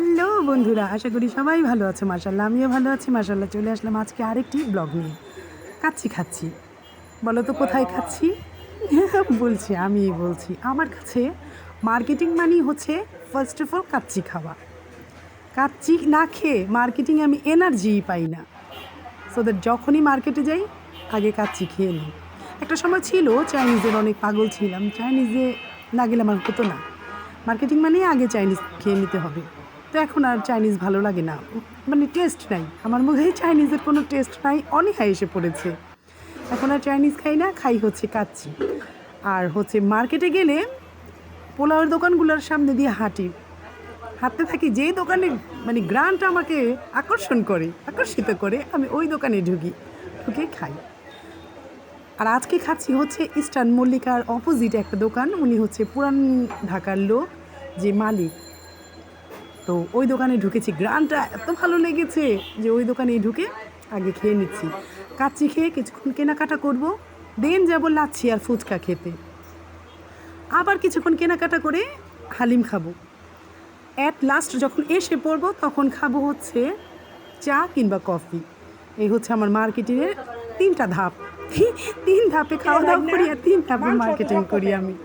Hello বন্ধুরা, আশা করি সবাই ভালো আছে। মাশাআল্লাহ আমিও ভালো আছি। মাশাআল্লাহ চলে আসলাম আজকে আরেকটি ব্লগ নিয়ে। কাচ্চি খাচ্ছি। বলো তো কোথায় খাচ্ছি? আমিই বলছি। আমার কাছে মার্কেটিং মানেই হচ্ছে ফার্স্ট অফ অল কাচ্চি খাওয়া। কাচ্চি না খেয়ে মার্কেটিংয়ে আমি এনার্জিই পাই না। সো দ্যাট যখনই মার্কেটে যাই আগে কাচ্চি খেয়ে নিই। একটা সময় ছিল চাইনিজের অনেক পাগল ছিলাম। চাইনিজে না গেলে আমার হতো না। মার্কেটিং মানেই আগে চাইনিজ খেয়ে নিতে হবে। তো এখন আর চাইনিজ ভালো লাগে না, মানে টেস্ট নাই আমার মুখেই, চাইনিজের কোনো টেস্ট নাই, অনীহা এসে পড়েছে। এখন আর চাইনিজ খাই না, খাই হচ্ছে কাচ্চি। আর হচ্ছে মার্কেটে গেলে পোলাওয়ের দোকানগুলোর সামনে দিয়ে হাঁটতে থাকি, যেই দোকানে মানে গ্রান্ট আমাকে আকর্ষিত করে আমি ওই দোকানে ঢুকে খাই। আর আজকে খাচ্ছি হচ্ছে ইস্টার্ন মল্লিকার অপোজিটে একটা দোকান, উনি হচ্ছে পুরান ঢাকার লোক যে মালিক। তো ওই দোকানে ঢুকেছি, গ্রানটা এত ভালো লেগেছে যে ওই দোকানে ঢুকে আগে খেয়ে নিচ্ছি। কাচ্চি খেয়ে কিছুক্ষণ কেনাকাটা করব, দেন যাবো লাচ্ছি আর ফুচকা খেতে। আবার কিছুক্ষণ কেনাকাটা করে হালিম খাবো। অ্যাট লাস্ট যখন এসে পড়বো তখন খাবো হচ্ছে চা কিংবা কফি। এই হচ্ছে আমার মার্কেটিংয়ের 3টা ধাপ। 3 ধাপে খাওয়া দাওয়া করি আর 3 ধাপে মার্কেটিং করি আমি।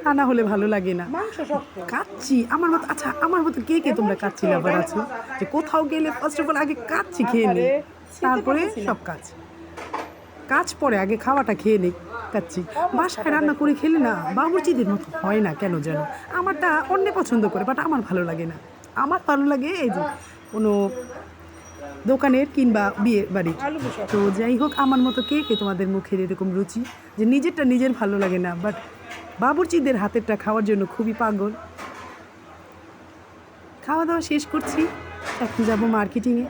তা না হলে ভালো লাগে না। কাচ্চি আমার মতো, আচ্ছা আমার মতো কে তোমরা কাচ্চি লাভার আছো, যে কোথাও গেলে ফার্স্ট অফ অল আগে কাচ্চি খেয়ে নিই, তারপরে সব কাজ পরে, আগে খাওয়াটা খেয়ে নিই। কাচ্চি বাসায় রান্না করে খেলে না বাবুর্চিদের মতো হয় না কেন যেন। আমারটা অন্যে পছন্দ করে, বাট আমার ভালো লাগে না। আমার ভালো লাগে এই যে কোনো দোকানের কিংবা বিয়ে বাড়ির। তো যাই হোক, আমার মতো কে তোমাদের মুখের এরকম রুচি যে নিজেরটা নিজের ভালো লাগে না, বাট বাবুর্চিদের হাতেরটা খাওয়ার জন্য খুবই পাগল। খাওয়া দাওয়া শেষ করছি, এখন যাবো মার্কেটিংয়ে।